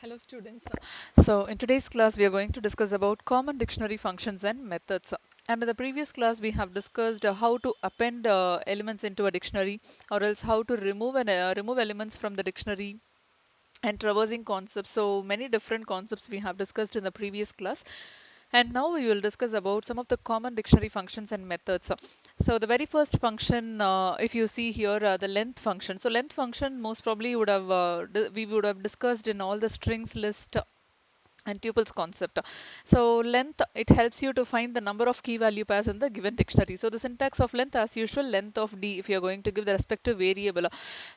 Hello students. So in today's class we are going to discuss about common dictionary functions and methods. And in the previous class we have discussed how to append elements into a dictionary, or else how to remove elements from the dictionary, and traversing concepts. So many different concepts we have discussed in the previous class. And now we will discuss about some of the common dictionary functions and methods. So the very first function, if you see here, the length function. So length function most probably would have we would have discussed in all the strings list and tuples concept. So length, it helps you to find the number of key value pairs in the given dictionary. So the syntax of length, as usual, length of d if you are going to give the respective variable.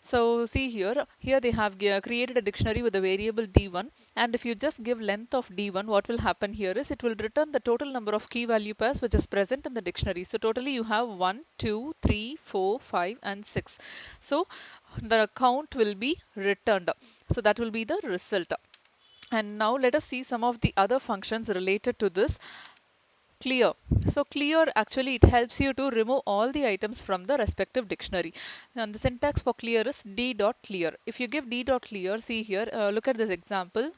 So see here they have created a dictionary with the variable d1, and if you just give length of d1, what will happen here is it will return the total number of key value pairs which is present in the dictionary. So totally you have 1, 2, 3, 4, 5 and 6. So the count will be returned. So that will be the result. And now let us see some of the other functions related to this. Clear. So clear, actually it helps you to remove all the items from the respective dictionary. And the syntax for clear is d dot clear. If you give d dot clear, see here, look at this example,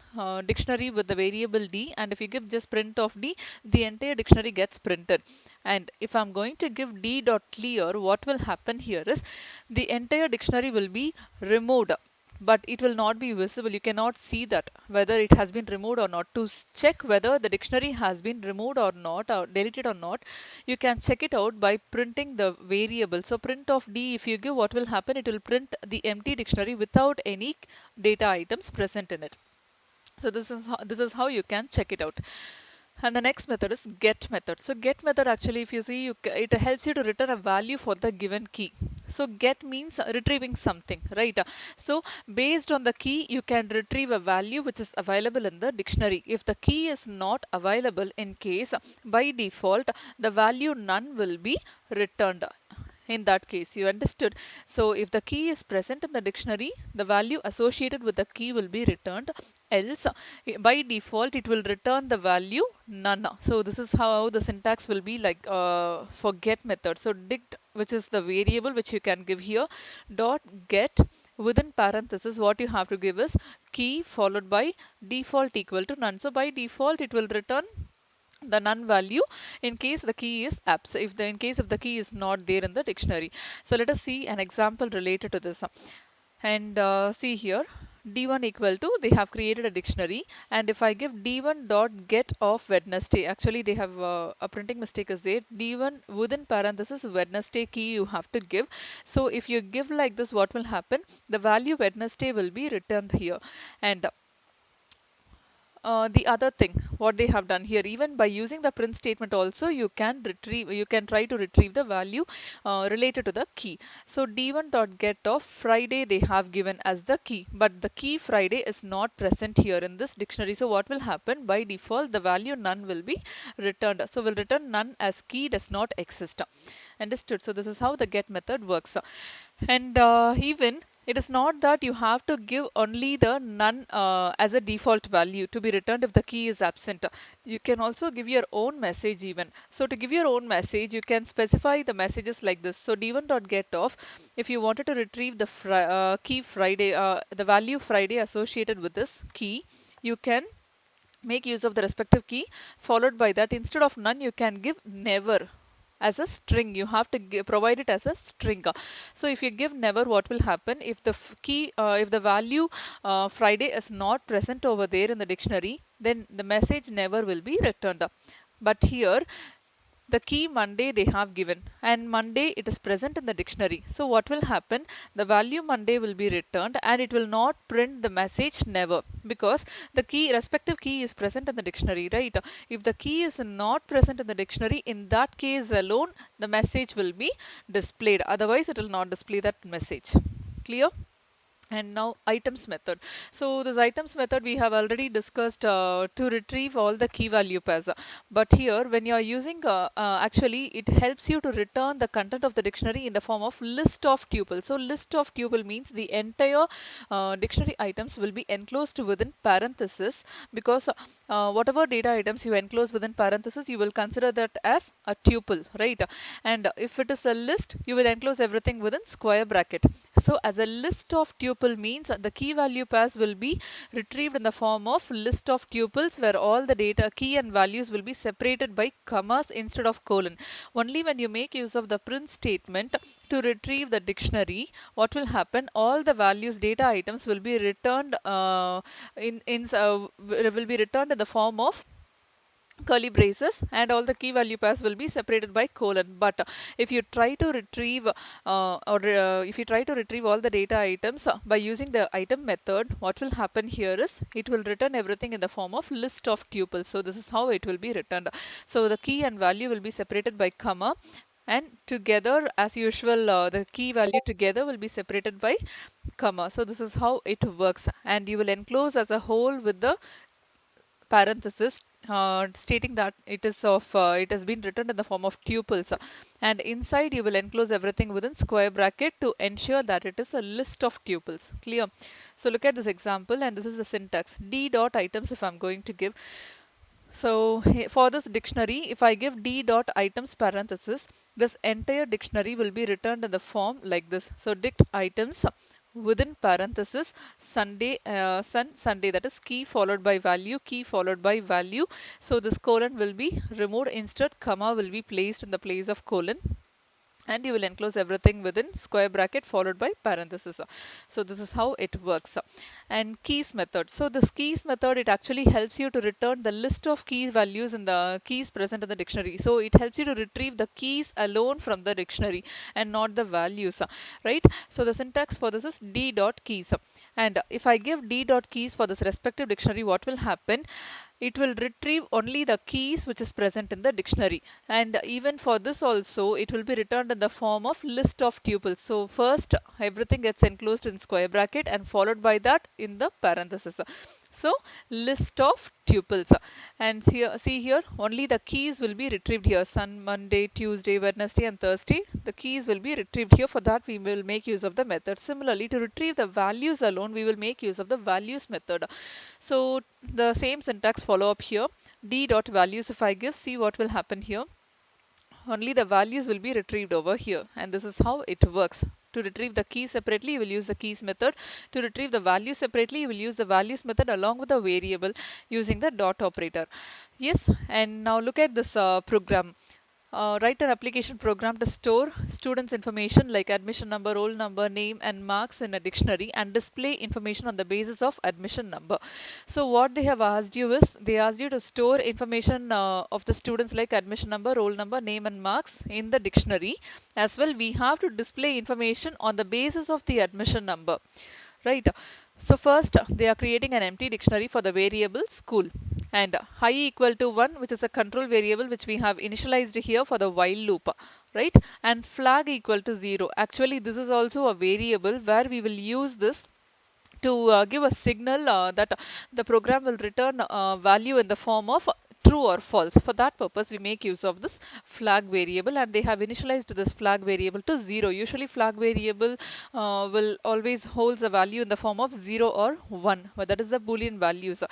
dictionary with the variable d, and if you give just print of d, the entire dictionary gets printed. And if I'm going to give d dot clear, what will happen here is the entire dictionary will be removed, but it will not be visible. You cannot see that whether it has been removed or not. To check whether the dictionary has been removed or not, or deleted or not, you can check it out by printing the variable. So print of d, if you give, what will happen, it will print the empty dictionary without any data items present in it. So this is how you can check it out. And the next method is get method. So get method, actually if you see, it helps you to return a value for the given key. So get means retrieving something, right? So based on the key you can retrieve a value which is available in the dictionary. If the key is not available, in case by default the value none will be returned. In that case, you understood. So if the key is present in the dictionary, the value associated with the key will be returned. Else, by default it will return the value none. So this is how the syntax will be like for get method. So dict, which is the variable which you can give here, dot get, within parenthesis what you have to give is key followed by default equal to none. So by default it will return the none value in case the key is absent, in case if the key is not there in the dictionary. So let us see an example related to this. And see here, d1 equal to, they have created a dictionary, and if I give d1 dot get of Wednesday, actually they have a printing mistake is there. D1 within parenthesis Wednesday key you have to give. So if you give like this, what will happen, the value Wednesday will be returned here. And the other thing what they have done here, even by using the print statement also, you can try to retrieve the value related to the key. So d1 dot get of Friday they have given as the key, but the key Friday is not present here in this dictionary. So what will happen, by default the value none will be returned. So we'll return none as key does not exist. Understood? So this is how the get method works. And even it is not that you have to give only the none as a default value to be returned if the key is absent. You can also give your own message even. So to give your own message, you can specify the messages like this. So d1.get of, if you wanted to retrieve the key Friday, the value Friday associated with this key, you can make use of the respective key. Followed by that, instead of none, you can give never as a string. You have to provide it as a string. So if you give never, what will happen, if the if the value Friday is not present over there in the dictionary, then the message never will be returned. But here the key Monday they have given, and Monday it is present in the dictionary. So what will happen, the value Monday will be returned, and it will not print the message never, because the key, respective key, is present in the dictionary, right? If the key is not present in the dictionary, in that case alone the message will be displayed, otherwise it will not display that message. Clear? And now items method. So this items method we have already discussed to retrieve all the key value pairs. But here when you are using actually it helps you to return the content of the dictionary in the form of list of tuple. So list of tuple means the entire dictionary items will be enclosed within parenthesis, because whatever data items you enclose within parenthesis, you will consider that as a tuple, right? And if it is a list, you will enclose everything within square bracket. So as a list of tuple, tuple means the key value pairs will be retrieved in the form of list of tuples where all the data key and values will be separated by commas instead of colon. Only when you make use of the print statement to retrieve the dictionary, what will happen? All the values data items will be returned will be returned in the form of curly braces, and all the key value pairs will be separated by colon. But if you try to retrieve if you try to retrieve all the data items by using the item method, what will happen here is it will return everything in the form of list of tuples. So this is how it will be returned. So the key and value will be separated by comma, and together as usual the key value together will be separated by comma. So this is how it works, and you will enclose as a whole with the parenthesis stating that it has been written in the form of tuples, and inside you will enclose everything within square bracket to ensure that it is a list of tuples. Clear? So look at this example, and this is the syntax. D dot items if I'm going to give. So for this dictionary, if I give D dot items parenthesis, this entire dictionary will be returned in the form like this. So dict items within parenthesis Sunday, Sunday, that is key followed by value, key followed by value. So this colon will be removed, instead comma will be placed in the place of colon, and you will enclose everything within square bracket followed by parenthesis. So this is how it works. And keys method. So this keys method, it actually helps you to return the list of key values in the keys present in the dictionary. So it helps you to retrieve the keys alone from the dictionary and not the values, right? So the syntax for this is d dot keys. And if I give d dot keys for this respective dictionary, what will happen? It will retrieve only the keys which is present in the dictionary, and even for this also it will be returned in the form of list of tuples. So first everything gets enclosed in square bracket and followed by that in the parenthesis. So list of tuples, and see here only the keys will be retrieved here. Sun, Monday, Tuesday, Wednesday and Thursday, the keys will be retrieved here. For that we will make use of the method. Similarly, to retrieve the values alone, we will make use of the values method. So the same syntax follow up here. D dot values if I give, see what will happen here. Only the values will be retrieved over here, and this is how it works. To retrieve the key separately, you will use the keys method. To retrieve the value separately, you will use the values method along with the variable using the dot operator. Yes, and now look at this program. Write an application program to store students' information like admission number, roll number, name and marks in a dictionary and display information on the basis of admission number. So what they have asked you is, they asked you to store information of the students like admission number, roll number, name and marks in the dictionary. As well, we have to display information on the basis of the admission number. Right. So first they are creating an empty dictionary for the variable school, and I equal to 1, which is a control variable which we have initialized here for the while loop, right? And flag equal to 0. Actually this is also a variable where we will use this to give a signal that the program will return value in the form of true or false. For that purpose we make use of this flag variable, and they have initialized this flag variable to 0. Usually flag variable will always holds a value in the form of 0 or 1, but that is the boolean values,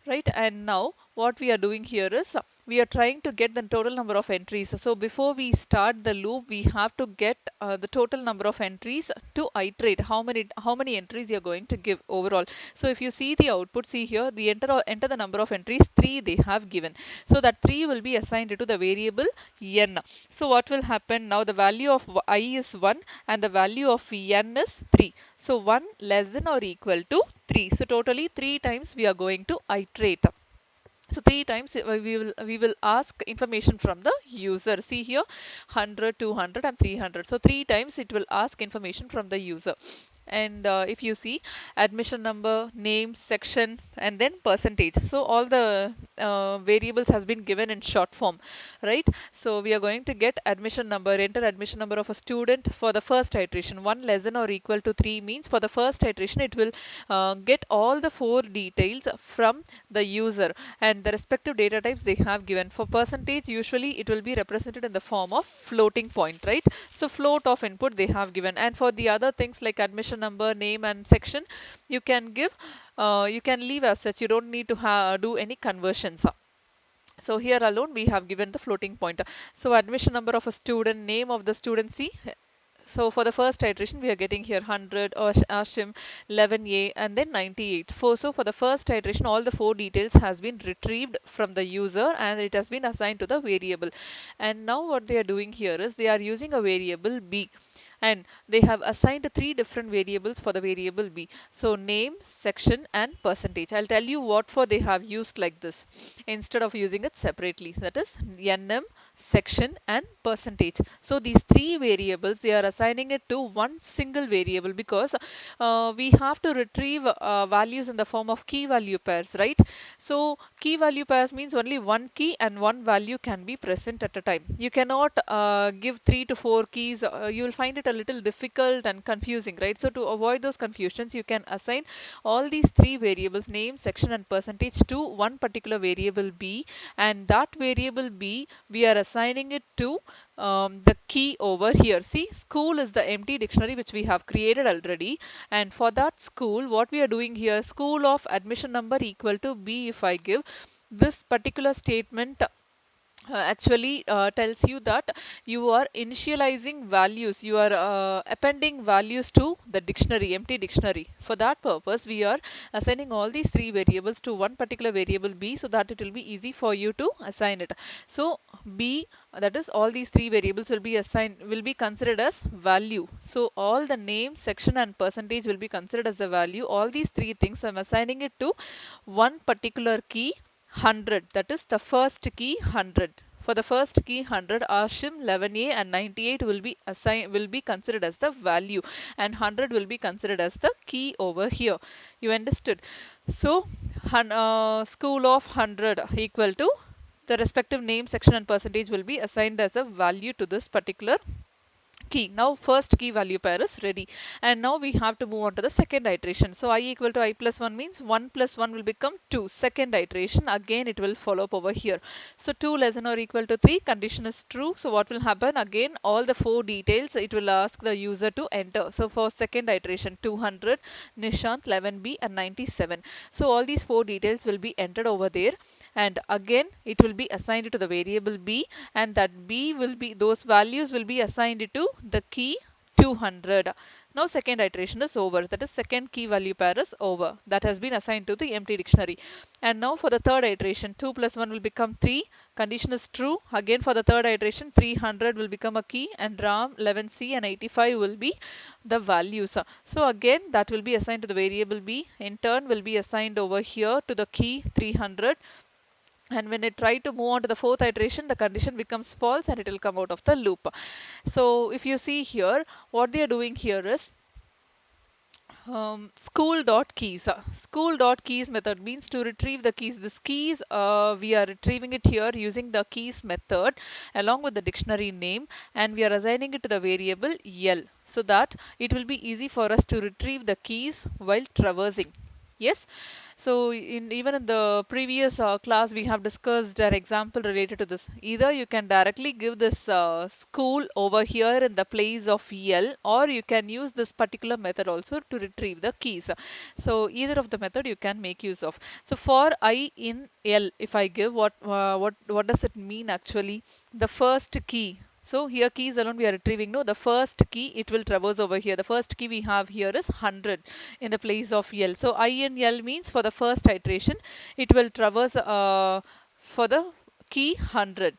right? And now what we are doing here is we are trying to get the total number of entries. So before we start the loop, we have to get the total number of entries to iterate how many entries you are going to give overall. So if you see the output, see here the enter the number of entries 3 they have given. So that 3 will be assigned to the variable n. So what will happen now? The value of I is 1 and the value of n is 3. So 1 less than or equal to 3. So totally 3 times we are going to iterate. So 3 times we will ask information from the user. See here 100, 200 and 300. So 3 times it will ask information from the user. And if you see admission number, name, section and then percentage. So all the variables has been given in short form, right? So we are going to get admission number, enter admission number of a student for the first iteration. 1 less than or equal to 3 means for the first iteration it will get all the 4 details from the user and the respective data types they have given. For percentage, usually it will be represented in the form of floating point, right? So float of input they have given. And for the other things like admission number, name and section, you can give you can leave as such. You don't need to do any conversions. So here alone we have given the floating point. So admission number of a student, name of the student, see So for the first iteration, we are getting here 100 or Ashim 11A and then 98. So for the first iteration, all the four details has been retrieved from the user and it has been assigned to the variable. And now what they are doing here is they are using a variable B and they have assigned three different variables for the variable B. So name, section and percentage. I'll tell you what for they have used like this instead of using it separately. That is NM, section and percentage. So these three variables they are assigning it to one single variable because we have to retrieve values in the form of key value pairs, right? So key value pairs means only one key and one value can be present at a time. You cannot give 3 to 4 keys. You will find it a little difficult and confusing, right? So to avoid those confusions, you can assign all these three variables, name, section and percentage, to one particular variable B, and that variable B we are assigning it to the key over here. See, school is the empty dictionary which we have created already, and for that school what we are doing here, school of admission number equal to B. If I give this particular statement actually tells you that you are initializing values, you are appending values to the dictionary, empty dictionary. For that purpose we are assigning all these three variables to one particular variable B so that it will be easy for you to assign it. So B, that is all these three variables will be assigned, will be considered as value. So all the name, section and percentage will be considered as a value. All these three things I'm assigning it to one particular key 100, that is the first key 100. For the first key 100, Ashim 11A and 98 will be considered as the value and 100 will be considered as the key over here. You understood? So school of 100 equal to the respective name, section and percentage will be assigned as a value to this particular key. Now first key value pair is ready, and now we have to move on to the second iteration. So I equal to I plus 1 means 1 plus 1 will become 2. Second iteration, again it will follow up over here. So 2 less than or equal to 3, condition is true. So what will happen, again all the four details it will ask the user to enter. So for second iteration, 200, Nishant 11B and 97. So all these four details will be entered over there, and again it will be assigned to the variable B, and that B will be, those values will be assigned to the key 200. Now second iteration is over, that is second key value pair is over, that has been assigned to the empty dictionary. And now for the third iteration, 2 plus 1 will become 3, condition is true. Again for the third iteration, 300 will become a key and Ram 11C and 85 will be the values. So again that will be assigned to the variable B, in turn will be assigned over here to the key 300, and when it try to move on to the fourth iteration, the condition becomes false and it will come out of the loop. So if you see here, what they are doing here is school dot keys. School dot keys method means to retrieve the keys. This keys we are retrieving it here using the keys method along with the dictionary name, and we are assigning it to the variable L so that it will be easy for us to retrieve the keys while traversing. Yes, so even in the previous class we have discussed an example related to this. Either you can directly give this school over here in the place of L, or you can use this particular method also to retrieve the keys. So either of the method you can make use of. So for I in L, if I give what does it mean actually? The first key. So here keys alone we are retrieving. No, the first key it will traverse over here. The first key we have here is 100 in the place of L. So I in L means for the first iteration it will traverse for the key 100.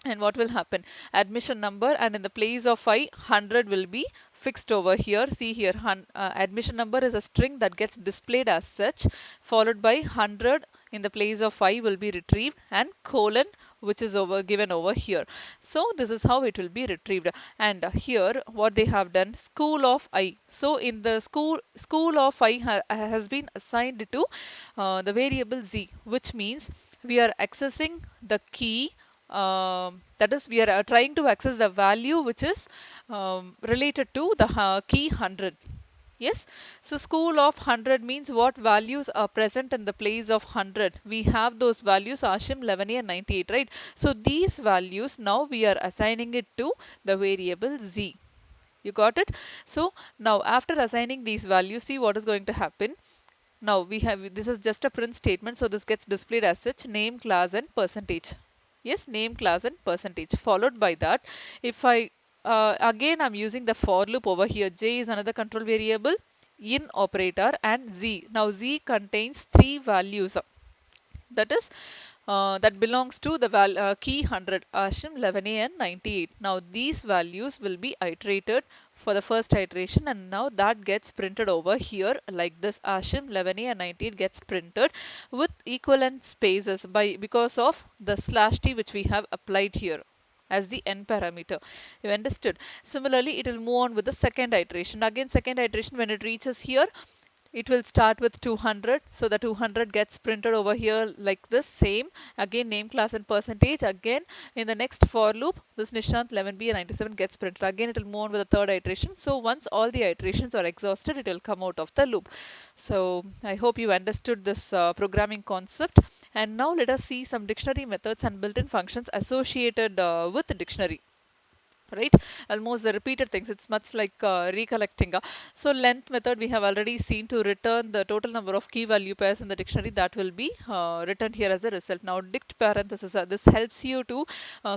And what will happen? Admission number, and in the place of I, 100 will be fixed over here. See here, admission number is a string that gets displayed as such, followed by 100 in the place of I will be retrieved, and colon which is given over here. So this is how it will be retrieved. And here what they have done, school of I. So in the school of I has been assigned to the variable Z, which means we are accessing the key, that is we are trying to access the value which is related to the key 100. Yes, so school of 100 means what values are present in the place of 100. We have those values Ashim 11A and 98, right? So these values now we are assigning it to the variable Z. You got it? So now after assigning these values, see what is going to happen. Now we have, this is just a print statement, so this gets displayed as such, name, class and percentage. Yes, name, class and percentage. Followed by that, if I again I'm using the for loop over here. J is another control variable, in operator, and Z. Now Z contains three values. That is that belongs to the key 100, Ashim 11A and 98. Now these values will be iterated for the first iteration, and now that gets printed over here like this. Ashim 11A and 98 gets printed with equivalent spaces because of the slash t which we have applied here as the n parameter. You understood? Similarly, it will move on with the second iteration. Again, second iteration, when it reaches here, it will start with 200. So the 200 gets printed over here like this, same. Again, name, class, and percentage. Again, in the next for loop, this Nishant 11B and 97 gets printed. Again, it will move on with the third iteration. So once all the iterations are exhausted, it will come out of the loop. So I hope you understood this programming concept. And now let us see some dictionary methods and built-in functions associated with the dictionary, right? Almost the repeated things. It's much like recollecting. So length method we have already seen to return the total number of key value pairs in the dictionary that will be returned here as a result. Now dict parenthesis, this helps you to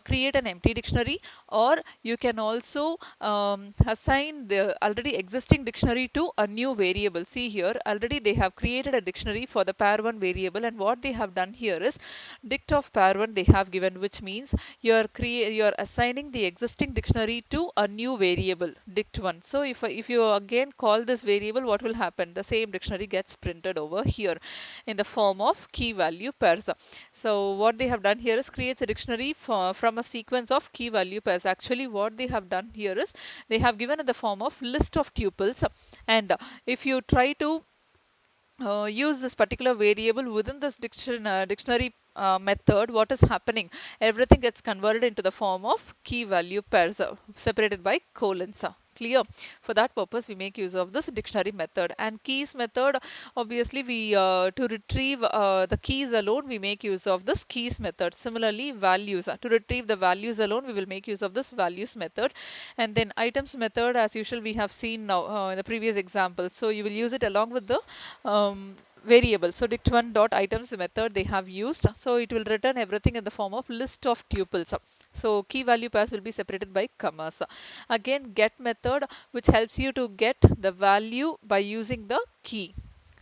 create an empty dictionary, or you can also assign the already existing dictionary to a new variable. See here, already they have created a dictionary for the pair 1 variable, and what they have done here is dict of pair 1 they have given, which means you're assigning the existing dictionary to a new variable, dict1. So if you again call this variable, what will happen? The same dictionary gets printed over here in the form of key value pairs. So what they have done here is creates a dictionary from a sequence of key value pairs. Actually, what they have done here is they have given in the form of list of tuples, and if you try to use this particular variable within this dictionary method, what is happening? Everything gets converted into the form of key value pairs separated by colons. Clear? For that purpose, we make use of this dictionary method. And keys method, obviously, we to retrieve the keys alone, we make use of this keys method. Similarly, values. To retrieve the values alone, we will make use of this values method. And then items method, as usual, we have seen now in the previous example. So you will use it along with the variable. So dict1 dot items method they have used. So it will return everything in the form of list of tuples. So key value pairs will be separated by commas. Again, get method, which helps you to get the value by using the key,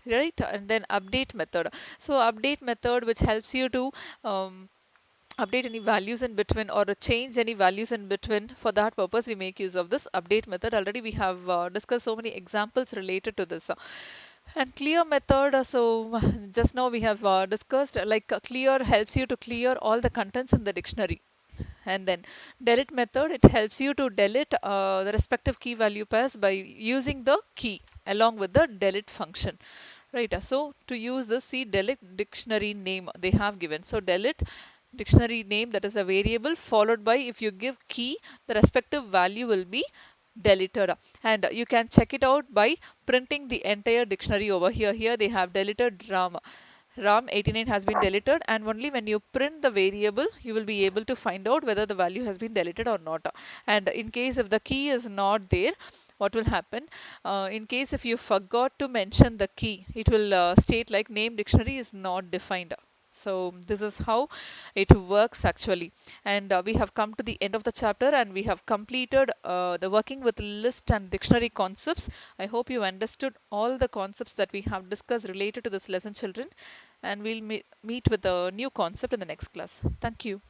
right? And then update method. So update method, which helps you to update any values in between or change any values in between. For that purpose, we make use of this update method. Already we have discussed so many examples related to this. And clear method, so just now we have discussed, like clear helps you to clear all the contents in the dictionary. And then delete method, it helps you to delete the respective key value pairs by using the key along with the delete function. Right, so to use this, see delete dictionary name they have given. So delete dictionary name, that is a variable, followed by, if you give key, the respective value will be deleted. And you can check it out by printing the entire dictionary over here. Here they have deleted Ram 89 has been deleted, and only when you print the variable you will be able to find out whether the value has been deleted or not. And in case if the key is not there, what will happen? In case if you forgot to mention the key, it will state like name dictionary is not defined. So this is how it works actually. And we have come to the end of the chapter, and we have completed the working with list and dictionary concepts. I hope you understood all the concepts that we have discussed related to this lesson, children. And we'll meet with a new concept in the next class. Thank you.